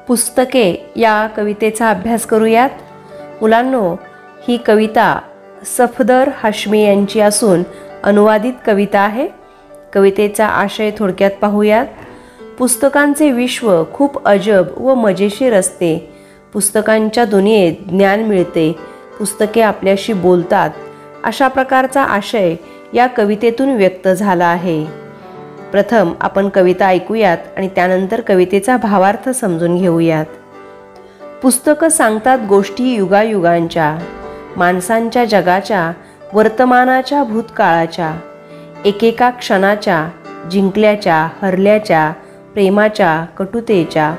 पुस्तके या कवितेचा अभ्यास करूयात. मुलांनो, ही कविता सफदर हाशमी यांची असून अनुवादित कविता आहे. कवितेचा आशय थोडक्यात पाहूयात. पुस्तकांचे विश्व खूप अजब व मजेशीर असते. पुस्तकांच्या दुनियेत ज्ञान मिळते. पुस्तके आपल्याशी बोलतात. अशा प्रकारचा आशय या कवितेतून व्यक्त झाला आहे. प्रथम आपण कविता ऐकूयात आणि त्यानंतर कवितेचा भावार्थ समजून घेऊयात. पुस्तकं सांगतात गोष्टी युगायुगांच्या, माणसांच्या जगाच्या, वर्तमानाच्या, भूतकाळाच्या, एकेका क्षणाच्या, जिंकल्याच्या, हरल्याच्या, प्रेमाच्या, कटुतेच्या.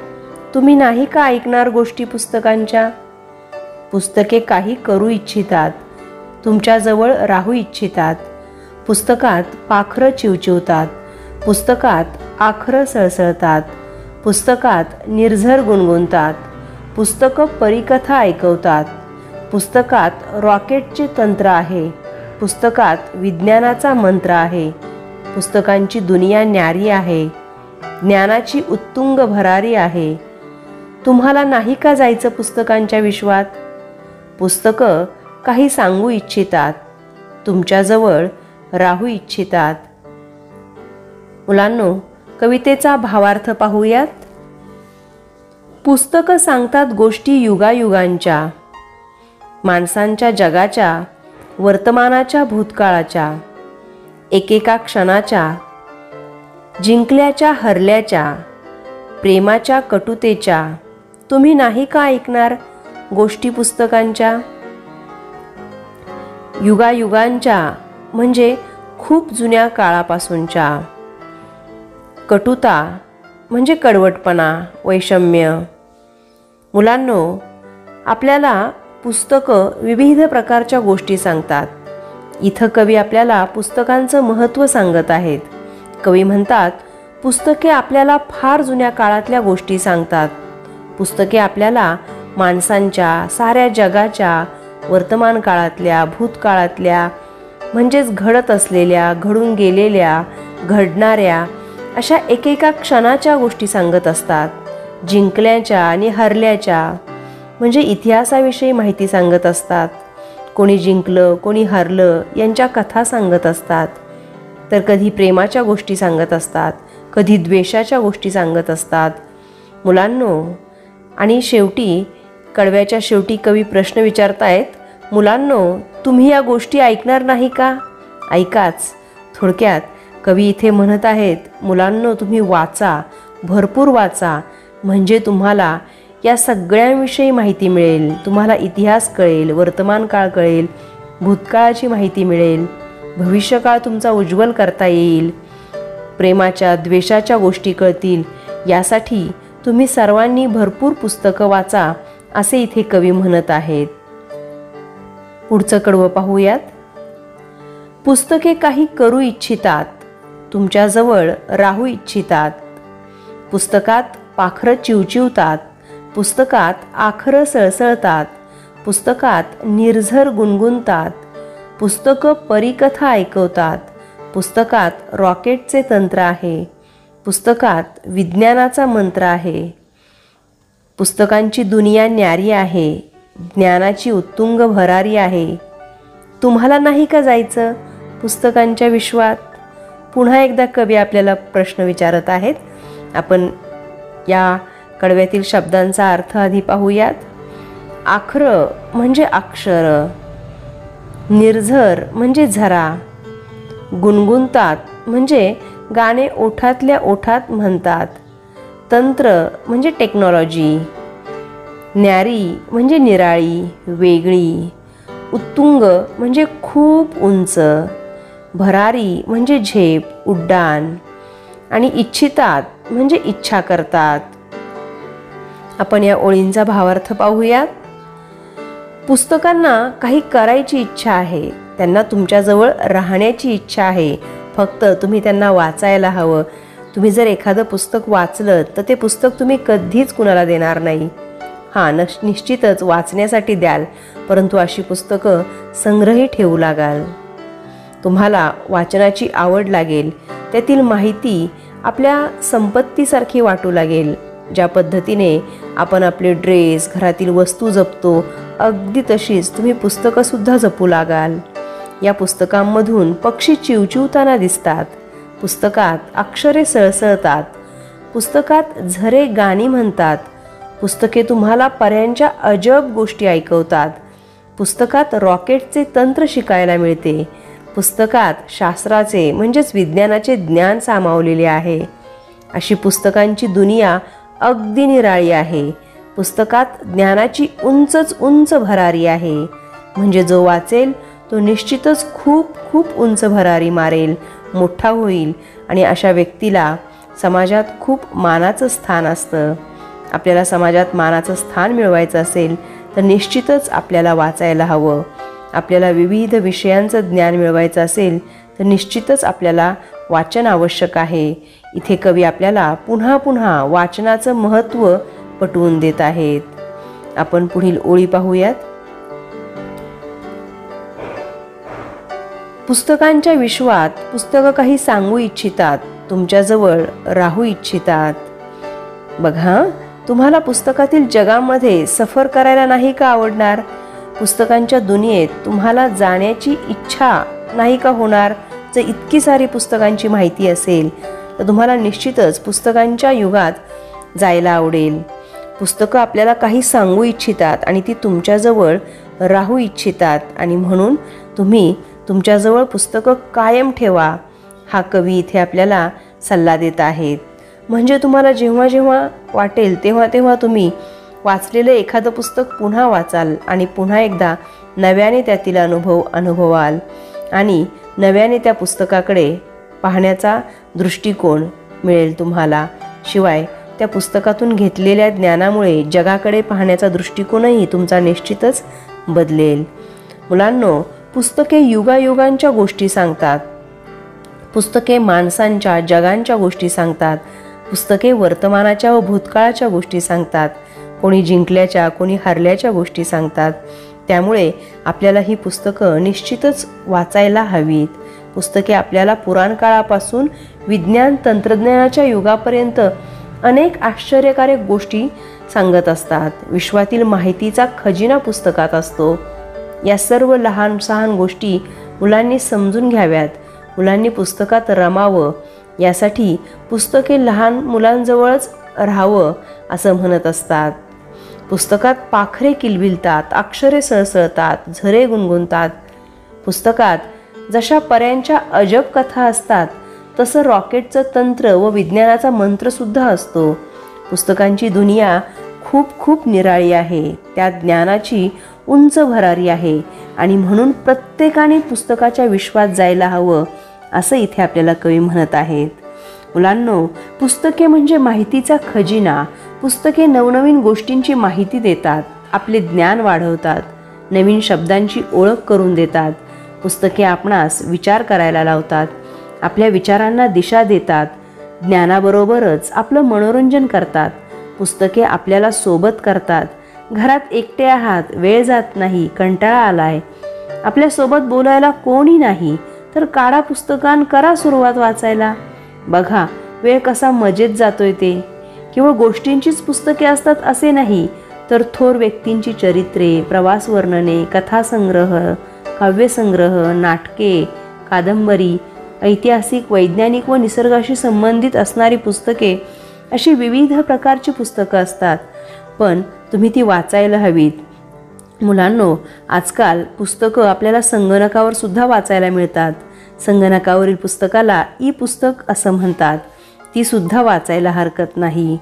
तुम्ही नाही का ऐकणार गोष्टी पुस्तकांच्या? पुस्तके काही करू इच्छितात, तुमच्याजवळ राहू इच्छितात. पुस्तकात पाखरं चिवचिवतात, पुस्तकात आखरं सळसळतात, पुस्तकात निर्झर गुणगुणतात, पुस्तकं परीकथा ऐकवतात. पुस्तकात रॉकेटचे तंत्र आहे, पुस्तकात विज्ञानाचा मंत्र आहे. पुस्तकांची दुनिया न्यारी आहे, ज्ञानाची उत्तुंग भरारी आहे. तुम्हाला नाही का जायचं पुस्तकांच्या विश्वात? पुस्तकं काही सांगू इच्छितात, तुमच्याजवळ राहू इच्छितात. मुलांनो, कवितेचा भावार्थ पाहूयात. पुस्तकं सांगतात गोष्टी युगायुगांच्या, माणसांच्या जगाच्या, वर्तमानाच्या, भूतकाळाच्या, एकेका क्षणाच्या, जिंकल्याच्या, हरल्याच्या, प्रेमाच्या, कटुतेच्या. तुम्ही नाही का ऐकणार गोष्टी पुस्तकांच्या? युगायुगांच्या म्हणजे खूप जुन्या काळापासूनच्या. कटुता म्हणजे कडवटपणा, वैषम्य. मुलांनो, आपल्याला पुस्तकं विविध प्रकारच्या गोष्टी सांगतात. इथं कवी आपल्याला पुस्तकांचं महत्त्व सांगत आहेत. कवी म्हणतात, पुस्तके आपल्याला फार जुन्या काळातल्या गोष्टी सांगतात. पुस्तके आपल्याला माणसांच्या, साऱ्या जगाच्या, वर्तमान काळातल्या, भूतकाळातल्या म्हणजेच घडत असलेल्या, घडून गेलेल्या, घडणाऱ्या अशा एकेका क्षणाच्या गोष्टी सांगत असतात. जिंकल्याच्या आणि हरल्याच्या म्हणजे इतिहासाविषयी माहिती सांगत असतात. कोणी जिंकलं, कोणी हरलं यांच्या कथा सांगत असतात. तर कधी प्रेमाच्या गोष्टी सांगत असतात, कधी द्वेषाच्या गोष्टी सांगत असतात. मुलांनो, आणि शेवटी कडव्याच्या शेवटी कवी प्रश्न विचारतायत, मुलांनो, तुम्ही या गोष्टी ऐकणार नाही का? ऐकाच. थोडक्यात कवी इथे म्हणत आहेत, मुलांनो, तुम्ही वाचा, भरपूर वाचा, म्हणजे तुम्हाला या सगळ्यांविषयी माहिती मिळेल. तुम्हाला इतिहास कळेल, वर्तमान काळ कळेल, भूतकाळाची माहिती मिळेल, भविष्यकाळ तुमचा उज्ज्वल करता येईल, प्रेमाच्या, द्वेषाच्या गोष्टी कळतील. यासाठी तुम्ही सर्वांनी भरपूर पुस्तकं वाचा, असे इथे कवी म्हणत आहेत. पुढचं कडवं पाहूयात. पुस्तके काही करू इच्छितात, तुमच्याजवळ राहू इच्छितात. पुस्तकात पाखरं चिवचिवतात, पुस्तकात आखरं सळसळतात, पुस्तकात निर्झर गुणगुणतात, पुस्तकं परीकथा ऐकवतात. पुस्तकात रॉकेटचे तंत्र आहे, पुस्तकात विज्ञानाचा मंत्र आहे. पुस्तकांची दुनिया न्यारी आहे, ज्ञानाची उत्तुंग भरारी आहे. तुम्हाला नाही का जायचं पुस्तकांच्या विश्वात? पुन्हा एकदा कवी आपल्याला प्रश्न विचारत आहेत. आपण या कडव्यातील शब्दांचा अर्थ आधी पाहूयात. आखरं म्हणजे अक्षर, निर्झर म्हणजे झरा, गुणगुणतात म्हणजे गाणे ओठातल्या ओठात म्हणतात, तंत्र म्हणजे टेक्नॉलॉजी, न्यारी म्हणजे निराळी, वेगळी, उत्तुंग म्हणजे खूप उंच, भरारी म्हणजे झेप, उड्डाण, आणि इच्छितात म्हणजे इच्छा करतात. आपण या ओळींचा भावार्थ पाहूयात. पुस्तकांना काही करायची इच्छा आहे, त्यांना तुमच्याजवळ राहण्याची इच्छा आहे, फक्त तुम्ही त्यांना वाचायला हवं. तुम्ही जर एखादं पुस्तक वाचलं तर ते पुस्तक तुम्ही कधीच कुणाला देणार नाही. निश्चितच वाचण्यासाठी द्याल, परंतु अशी पुस्तकं संग्रही ठेवू लागाल. तुम्हाला वाचनाची आवड लागेल, त्यातील माहिती आपल्या संपत्तीसारखी वाटू लागेल. ज्या पद्धतीने आपण आपले ड्रेस, घरातील वस्तू जपतो, अगदी तशीच तुम्ही पुस्तकंसुद्धा जपू लागाल. या पुस्तकांमधून पक्षी चिवचिवताना दिसतात, पुस्तकात अक्षरे सळसळतात, पुस्तकात झरे गाणी म्हणतात, पुस्तके तुम्हाला पऱ्यांच्या अजब गोष्टी ऐकवतात, पुस्तकात रॉकेटचे तंत्र शिकायला मिळते, पुस्तकात शास्त्राचे म्हणजेच विज्ञानाचे ज्ञान सामावलेले आहे. अशी पुस्तकांची दुनिया अगदी निराळी आहे. पुस्तकात ज्ञानाची उंचच उंच भरारी आहे. म्हणजे जो वाचेल तो निश्चितच खूप खूप उंच भरारी मारेल, मोठा होईल आणि अशा व्यक्तीला समाजात खूप मानाचं स्थान असतं. आपल्याला समाजात मानाचं स्थान मिळवायचं असेल तर निश्चितच आपल्याला वाचायला हवं. आपल्याला विविध विषयांचं ज्ञान मिळवायचं असेल तर निश्चितच आपल्याला वाचन आवश्यक आहे. इथे कवी आपल्याला पुन्हा पुन्हा वाचनाचं महत्त्व पटवून देत आहेत. आपण पुढील ओळी पाहूयात. पुस्तकांच्या विश्वात पुस्तकं काही सांगू इच्छितात, तुमच्याजवळ राहू इच्छितात. बघा, तुम्हाला पुस्तकातील जगामध्ये सफर करायला नाही का आवडणार? पुस्तकांच्या दुनियेत तुम्हाला जाण्याची इच्छा नाही का होणार? जर इतकी सारी पुस्तकांची माहिती असेल तर तुम्हाला निश्चितच पुस्तकांच्या युगात जायला आवडेल. पुस्तकं आपल्याला काही सांगू इच्छितात आणि ती तुमच्याजवळ राहू इच्छितात आणि म्हणून तुम्ही तुमच्याजवळ पुस्तकं कायम ठेवा, हा कवी इथे आपल्याला सल्ला देत आहेत. म्हणजे तुम्हाला जेव्हा जेव्हा वाटेल तेव्हा तेव्हा तुम्ही वाचलेलं एखादं पुस्तक पुन्हा वाचाल आणि पुन्हा एकदा नव्याने त्यातील अनुभव अनुभवाल आणि नव्याने त्या पुस्तकाकडे पाहण्याचा दृष्टिकोन मिळेल तुम्हाला. शिवाय त्या पुस्तकातून घेतलेल्या ज्ञानामुळे जगाकडे पाहण्याचा दृष्टिकोनही तुमचा निश्चितच बदलेल. मुलांनो, पुस्तके युगायुगांच्या गोष्टी सांगतात. पुस्तके माणसांच्या, जगांच्या गोष्टी सांगतात. पुस्तके वर्तमानाच्या व भूतकाळाच्या गोष्टी सांगतात. कोणी जिंकल्याच्या, कोणी हरल्याच्या गोष्टी सांगतात. त्यामुळे आपल्याला ही पुस्तकं निश्चितच वाचायला हवीत. पुस्तके आपल्याला पुराणकाळापासून विज्ञान तंत्रज्ञानाच्या युगापर्यंत अनेक आश्चर्यकारक गोष्टी सांगत असतात. विश्वातील माहितीचा खजिना पुस्तकात असतो. या सर्व लहान सहान गोष्टी मुलांनी समजून घ्याव्यात. मुलांनी पुस्तकात रमावं, यासाठी पुस्तके लहान मुलांजवळच राहावं असं म्हणत असतात. पुस्तकात पाखरे किलबिलतात, अक्षरे सळसळतात, झरे गुणगुणतात. पुस्तकात जशा पऱ्यांच्या अजब कथा असतात तसं रॉकेटचं तंत्र व विज्ञानाचा मंत्रसुद्धा असतो. पुस्तकांची दुनिया खूप खूप निराळी आहे. त्यात ज्ञानाची उंच भरारी आहे आणि म्हणून प्रत्येकाने पुस्तकाच्या विश्वात जायला हवं असं इथे आपल्याला कवी म्हणत आहेत. मुलांनो, पुस्तके म्हणजे माहितीचा खजिना. पुस्तके नवनवीन गोष्टींची माहिती देतात, आपले ज्ञान वाढवतात, नवीन शब्दांची ओळख करून देतात. पुस्तके आपणास विचार करायला लावतात, आपल्या विचारांना दिशा देतात. ज्ञानाबरोबरच आपलं मनोरंजन करतात. पुस्तके आपल्याला सोबत करतात. घरात एकटे आहात, वेळ जात नाही, कंटाळा आलाय, आपल्यासोबत बोलायला कोणी नाही, तर काढा पुस्तकान, करा सुरुवात वाचायला. बघा वेळ कसा मजेत जातोय ते. केवळ गोष्टींचीच पुस्तके असतात असे नाही, तर थोर व्यक्तींची चरित्रे, प्रवास वर्णने, कथासंग्रह, काव्यसंग्रह, नाटके, कादंबरी, ऐतिहासिक, वैज्ञानिक व निसर्गाशी संबंधित असणारी पुस्तके, अशी विविध प्रकारची पुस्तकं असतात. पण तुम्ही ती वाचायला हवीत. मुलांनो, आजकाल पुस्तकं आपल्याला संगणकावर सुद्धा वाचायला मिळतात. संगणकावरील पुस्तकाला ई पुस्तक असं म्हणतात. ती सुद्धा वाचायला हरकत नाही.